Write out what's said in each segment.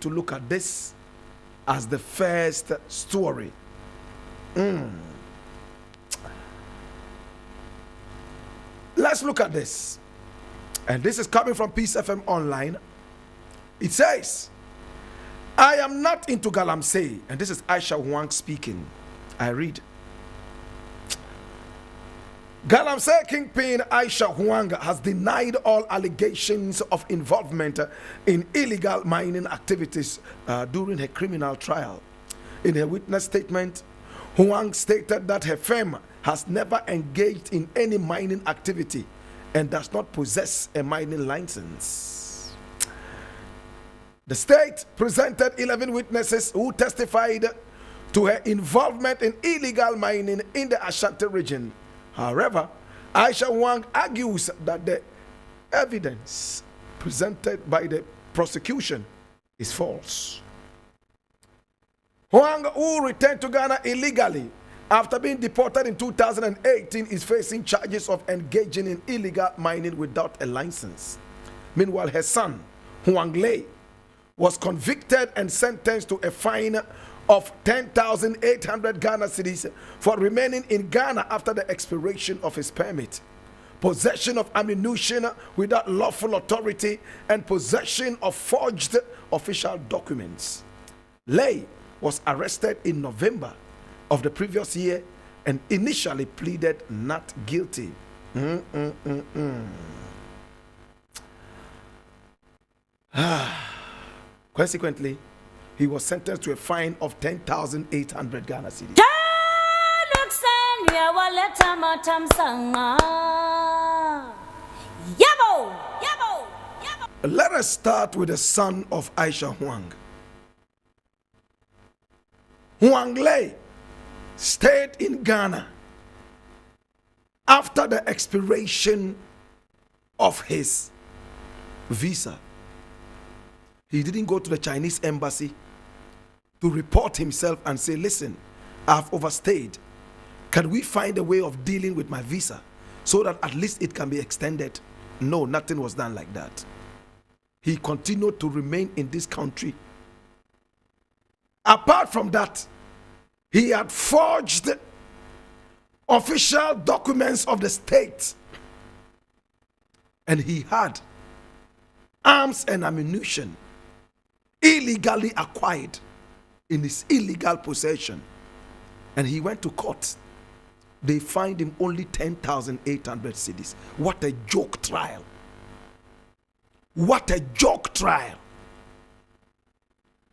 to look at this as the first story. Let's look at this. And this is coming from Peace FM Online. It says, I am not into Galamsey. And this is Aisha Huang speaking. I read. Galamsey Kingpin Aisha Huang has denied all allegations of involvement in illegal mining activities during her criminal trial. In her witness statement, Huang stated that her firm has never engaged in any mining activity and does not possess a mining license. The state presented 11 witnesses who testified to her involvement in illegal mining in the Ashanti region. However, Aisha Huang argues that the evidence presented by the prosecution is false. Huang, who returned to Ghana illegally after being deported in 2018, is facing charges of engaging in illegal mining without a license. Meanwhile, her son, Huang Lei, was convicted and sentenced to a fine of 10,800 Ghana cedis for remaining in Ghana after the expiration of his permit, possession of ammunition without lawful authority, and possession of forged official documents. Lei was arrested in November of the previous year and initially pleaded not guilty. Consequently, he was sentenced to a fine of 10,800 Ghana cedis. Let us start with the son of Aisha Huang. Huang Lei stayed in Ghana after the expiration of his visa. He didn't go to the Chinese embassy to report himself and say, listen, I've overstayed. Can we find a way of dealing with my visa so that at least it can be extended? No, nothing was done like that. He continued to remain in this country. Apart from that, he had forged official documents of the state, and he had arms and ammunition illegally acquired in his illegal possession. And he went to court. They fined him only 10,800 cedis. What a joke trial. What a joke trial.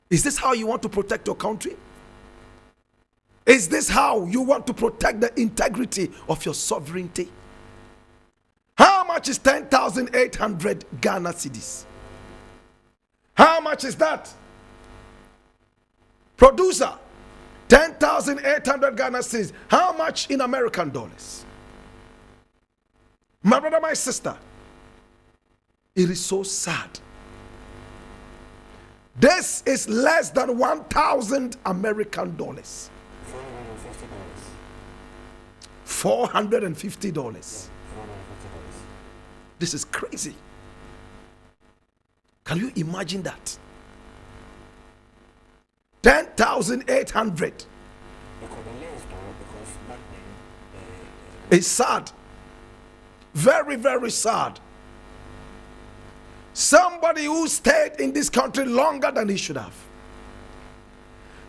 Is this how you want to protect your country? Is this how you want to protect the integrity of your sovereignty? How much is 10,800 Ghana cedis? How much is that? Producer, 10,800 Ghana cedis. How much in American dollars? My brother, my sister, it is so sad. This is less than 1,000 American dollars. $450. This is crazy. Can you imagine that? 10,800. It's sad. Very, very sad. Somebody who stayed in this country longer than he should have.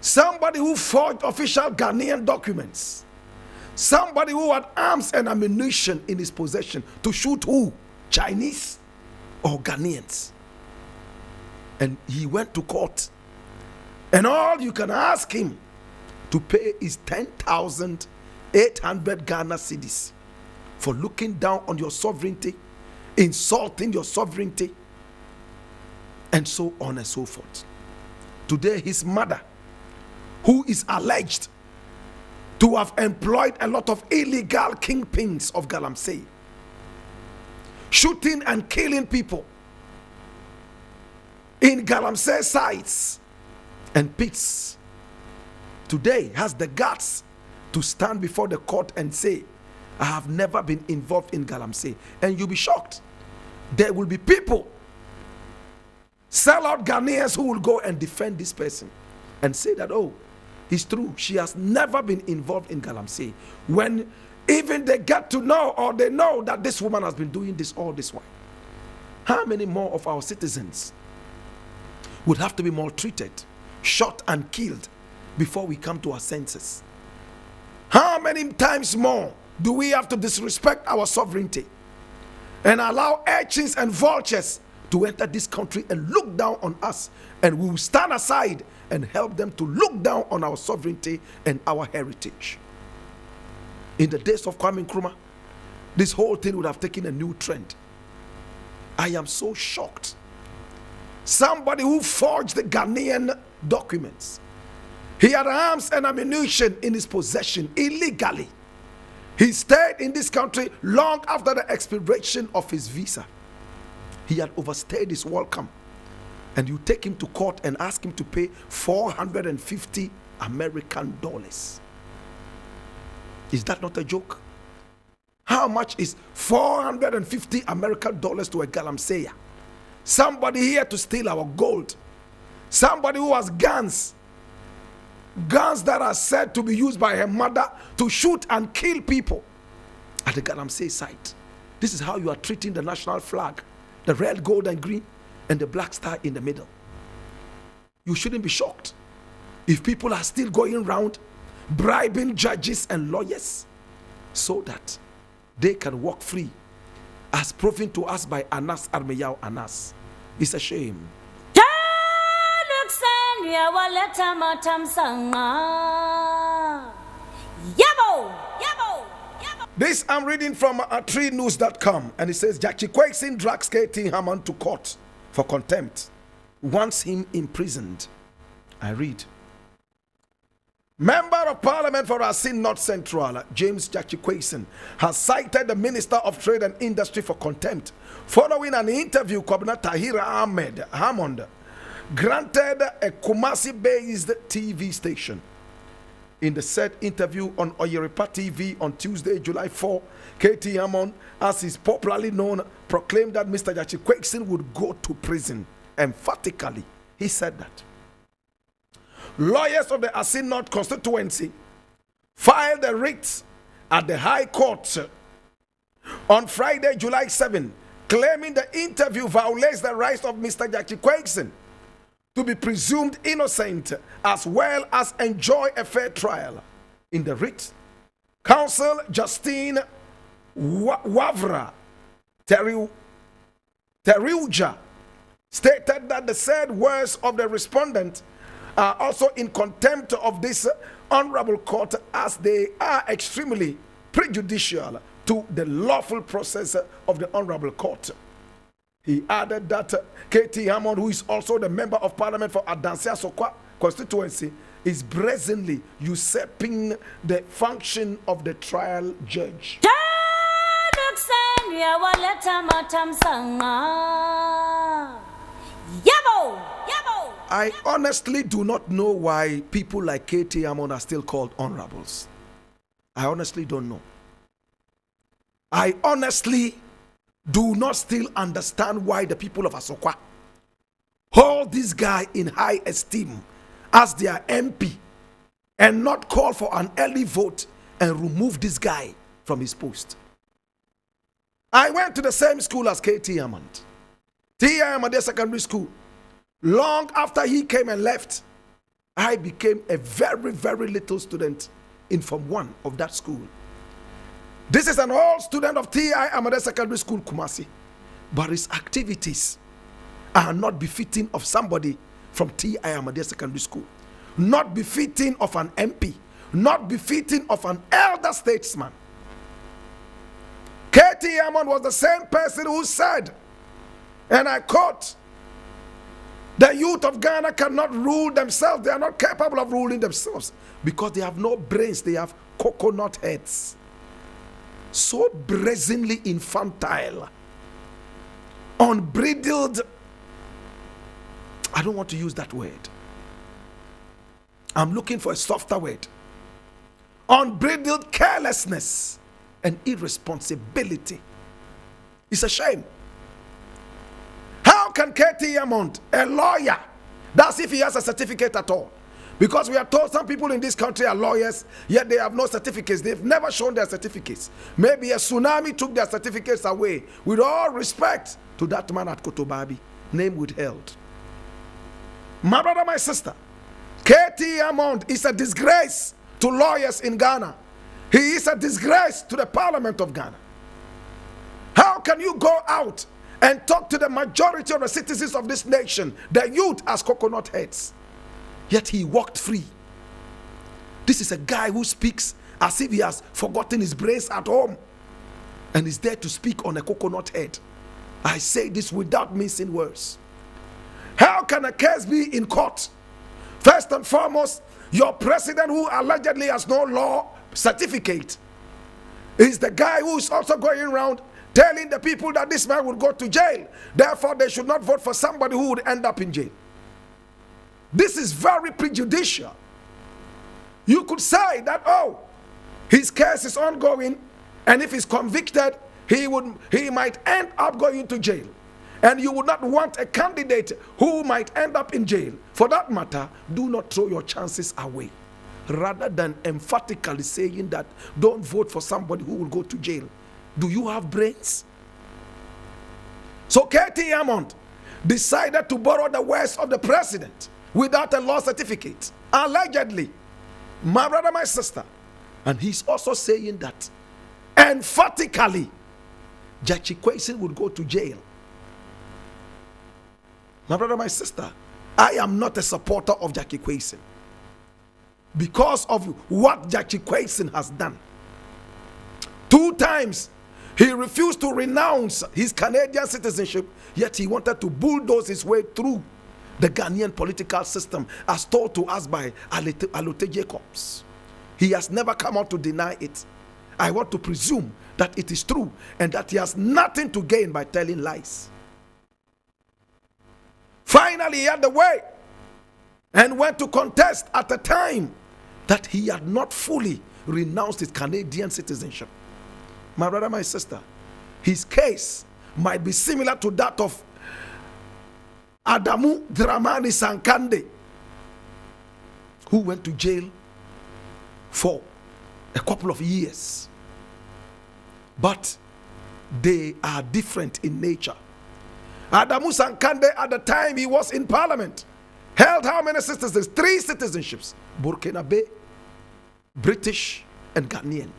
Somebody who forged official Ghanaian documents. Somebody who had arms and ammunition in his possession to shoot who? Chinese or Ghanaians. And he went to court. And all you can ask him to pay is 10,800 Ghana cedis for looking down on your sovereignty, insulting your sovereignty, and so on and so forth. Today, his mother, who is alleged to have employed a lot of illegal kingpins of Galamsey, shooting and killing people in Galamsey sites and pits, today has the guts to stand before the court and say, I have never been involved in Galamsey. And you'll be shocked. There will be people Sell out Ghanaians who will go and defend this person and say that, oh, it's true. She has never been involved in Galamsey. When even they get to know, or they know that this woman has been doing this all this while. How many more of our citizens would have to be maltreated, shot and killed before we come to our senses? How many times more do we have to disrespect our sovereignty and allow urchins and vultures to enter this country and look down on us, and we will stand aside and help them to look down on our sovereignty and our heritage? In the days of Kwame Nkrumah, this whole thing would have taken a new trend. I am so shocked. Somebody who forged the Ghanaian documents. He had arms and ammunition in his possession illegally. He stayed in this country long after the expiration of his visa. He had overstayed his welcome. And you take him to court and ask him to pay $450 American. Is that not a joke? How much is $450 American to a Galamseya? Somebody here to steal our gold. Somebody who has guns. Guns that are said to be used by her mother to shoot and kill people at the Galamsey site. This is how you are treating the national flag. The red, gold, and green, and the black star in the middle. You shouldn't be shocked if people are still going around bribing judges and lawyers so that they can walk free, as proven to us by Anas Armeyao Anas. It's a shame. This I'm reading from treenews.com, and it says Jackie Quakesin drags KT Hammond to court for contempt, wants him imprisoned. I read. Member of Parliament for Asin North Central, James Jackie Quakesin, has cited the Minister of Trade and Industry for contempt following an interview Kwabena Tahir Ahmed Hammond granted a Kumasi-based TV station. In the said interview on Oyeripa TV on Tuesday, July 4, KT Hammond, as is popularly known, proclaimed that Mr. Jackie Quakesin would go to prison. Emphatically, he said that. Lawyers of the Asin North constituency filed a writ at the High Court on Friday, July 7, claiming the interview violates the rights of Mr. Jackie Quakesin to be presumed innocent as well as enjoy a fair trial. In the writ, Counsel Justine Wavra Teriuja stated that the said words of the respondent are also in contempt of this honorable court, as they are extremely prejudicial to the lawful process of the honorable court. He added that KT Hammond, who is also the member of Parliament for Adansia Sokwa constituency, is brazenly usurping the function of the trial judge. I honestly do not know why people like KT Hammond are still called honorables. I honestly don't know. I honestly do not still understand why the people of Asokwa hold this guy in high esteem as their MP and not call for an early vote and remove this guy from his post. I went to the same school as KT Hammond, T.I. Ahmad Secondary School. Long after he came and left, I became a very, very little student in Form 1 of that school. This is an old student of T.I. Ahmad Secondary School, Kumasi, but his activities are not befitting of somebody from T.I. Ahmad Secondary School, not befitting of an MP, not befitting of an elder statesman. KT Hammond was the same person who said, and I quote, "The youth of Ghana cannot rule themselves. They are not capable of ruling themselves because they have no brains. They have coconut heads." So brazenly infantile, unbridled. I don't want to use that word. I'm looking for a softer word. Unbridled carelessness and irresponsibility. It's a shame. How How can KT Amont, a lawyer, that's if he has a certificate at all? Because we are told some people in this country are lawyers, yet they have no certificates. They've never shown their certificates. Maybe a tsunami took their certificates away. With all respect to that man at Kotobabi, name withheld. My brother, my sister, KT Amont is a disgrace to lawyers in Ghana. He is a disgrace to the Parliament of Ghana. How can you go out and talk to the majority of the citizens of this nation, the youth, as coconut heads? Yet he walked free. This is a guy who speaks as if he has forgotten his brains at home and is there to speak on a coconut head. I say this without mincing words. How can a case be in court? First and foremost, your president, who allegedly has no law certificate, is the guy who is also going around telling the people that this man will go to jail. Therefore, they should not vote for somebody who would end up in jail. This is very prejudicial. You could say that, oh, his case is ongoing, and if he's convicted, he might end up going to jail. And you would not want a candidate who might end up in jail. For that matter, do not throw your chances away. Rather than emphatically saying that don't vote for somebody who will go to jail. Do you have brains? So KT Amont decided to borrow the words of the president without a law certificate, allegedly. My brother, my sister. And he's also saying that emphatically Judge Kwesi would go to jail. My brother, my sister, I am not a supporter of Jackie Kwesi because of what Jackie Kwesi has done. 2 times he refused to renounce his Canadian citizenship, yet he wanted to bulldoze his way through the Ghanaian political system, as told to us by Alote Jacobs. He has never come out to deny it. I want to presume that it is true and that he has nothing to gain by telling lies. Finally, he had the way and went to contest at a time that he had not fully renounced his Canadian citizenship. My brother, my sister, his case might be similar to that of Adamu Dramani Sankande, who went to jail for a couple of years. But they are different in nature. Adamu Sankande, at the time he was in parliament, held how many citizens? 3 citizenships: Burkinabe, British, and Ghanaian.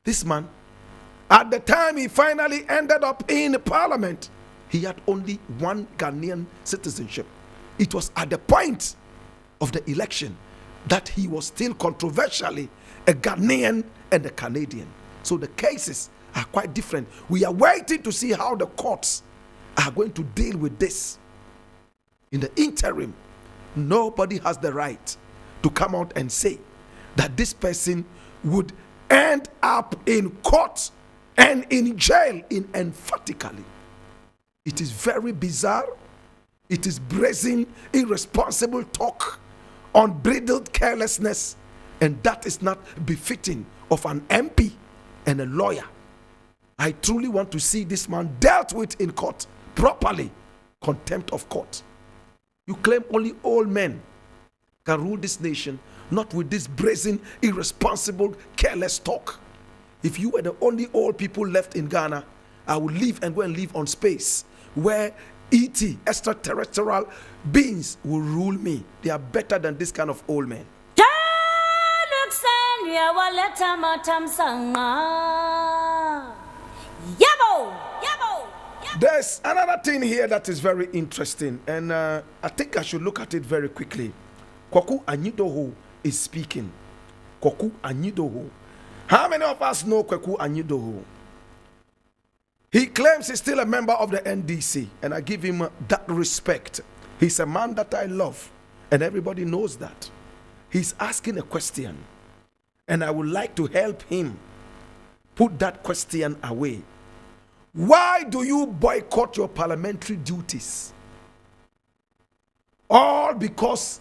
This man, at the time he finally ended up in parliament, he had only 1 Ghanaian citizenship. It was at the point of the election that he was still controversially a Ghanaian and a Canadian. So the cases are quite different. We are waiting to see how the courts are going to deal with this. In the interim, nobody has the right to come out and say that this person would end up in court and in jail emphatically. It is very bizarre. It is brazen, irresponsible talk, unbridled carelessness, and that is not befitting of an MP and a lawyer. I truly want to see this man dealt with in court properly. Contempt of court. You claim only old men can rule this nation, not with this brazen, irresponsible, careless talk. If you were the only old people left in Ghana, I would leave and go and live on space where ET, extraterrestrial beings, will rule me. They are better than this kind of old men. There's another thing here that is very interesting, and I think I should look at it very quickly. Kwaku Anyidoho is speaking. Kwaku Anyidoho. How many of us know Kwaku Anyidoho? He claims he's still a member of the NDC, and I give him that respect. He's a man that I love, and everybody knows that. He's asking a question, and I would like to help him put that question away. Why do you boycott your parliamentary duties? All because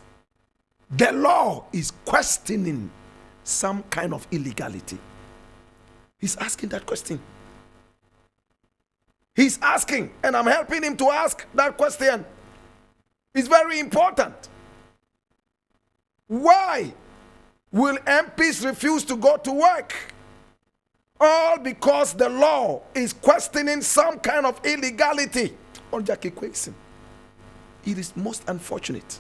the law is questioning some kind of illegality. He's asking that question. He's asking, and I'm helping him to ask that question. It's very important. Why will MPs refuse to go to work? All because the law is questioning some kind of illegality on Jackie Quason. It is most unfortunate.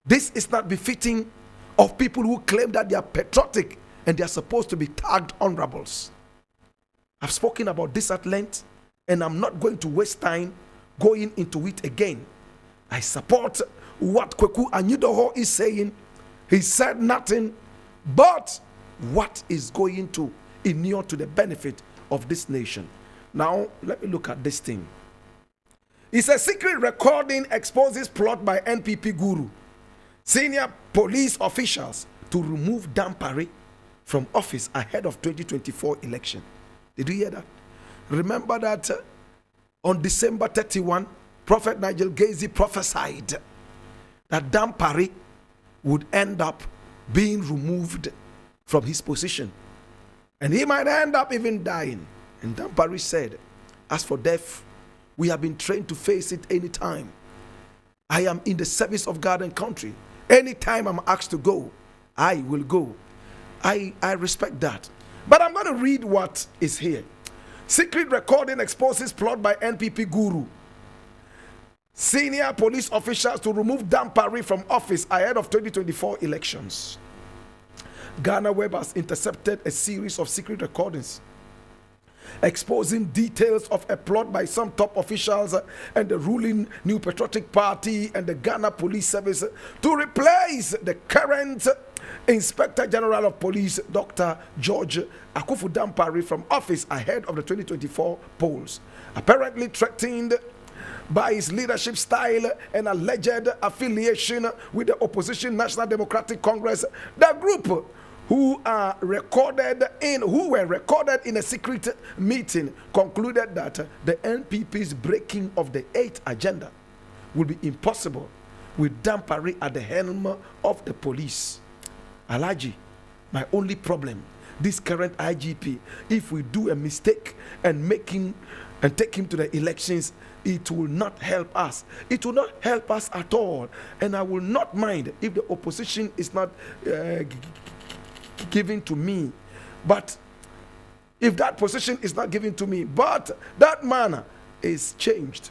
This is not befitting of people who claim that they are patriotic and they are supposed to be tagged honorables. I've spoken about this at length, and I'm not going to waste time going into it again. I support what Kweku Anyidoho is saying. He said nothing but what is going to inure to the benefit of this nation. Now, let me look at this thing. It's a secret recording exposes plot by NPP guru, senior police officials to remove Dampare from office ahead of 2024 election. Did you hear that? Remember that on December 31, Prophet Nigel Gacy prophesied that Dampare would end up being removed from his position. And he might end up even dying. And Dampare said, as for death, we have been trained to face it anytime. I am in the service of God and country. Anytime I'm asked to go, I will go. I respect that. But I'm going to read what is here. Secret recording exposes plot by NPP guru, senior police officials to remove Dampare from office ahead of 2024 elections. Ghana Web has intercepted a series of secret recordings exposing details of a plot by some top officials and the ruling New Patriotic Party and the Ghana Police Service to replace the current Inspector General of Police, Dr. George Akufu Dampare, from office ahead of the 2024 polls. Apparently threatened by his leadership style and alleged affiliation with the opposition National Democratic Congress, the group who were recorded in a secret meeting concluded that the NPP's breaking of the 8th agenda will be impossible with Dampare at the helm of the police. Alhaji, my only problem, this current IGP, if we do a mistake and take him to the elections, it will not help us. It will not help us at all. And I will not mind if the opposition is not given to me. But if that position is not given to me, but that man is changed,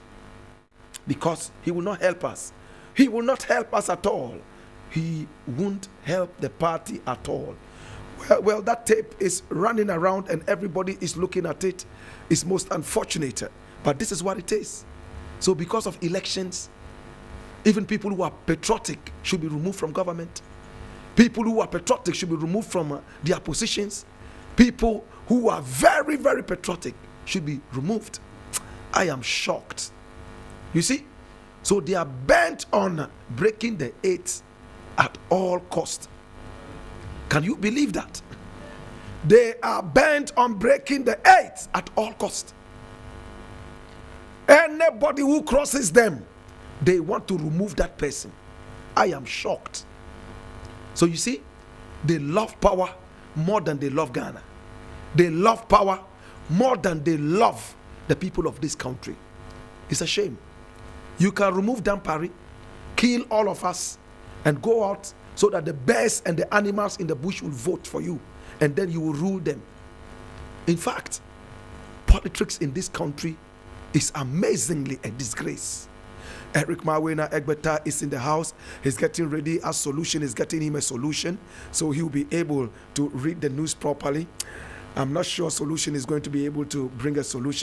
because he will not help us. He will not help us at all. He won't help the party at all. Well, that tape is running around and everybody is looking at it. It's most unfortunate, but this is what it is. So because of elections, even people who are patriotic should be removed from government. People who are patriotic should be removed from their positions. People who are very, very patriotic should be removed. I am shocked. You see? So they are bent on breaking the 8th at all cost. Can you believe that? They are bent on breaking the 8th at all cost. Anybody who crosses them, they want to remove that person. I am shocked. So you see, they love power more than they love Ghana. They love power more than they love the people of this country. It's a shame. You can remove Dampare, kill all of us, and go out so that the bears and the animals in the bush will vote for you, and then you will rule them. In fact, politics in this country is amazingly a disgrace. Eric Mawena Egbeta is in the house. He's getting ready. A solution is getting him a solution, so he'll be able to read the news properly. I'm not sure solution is going to be able to bring a solution.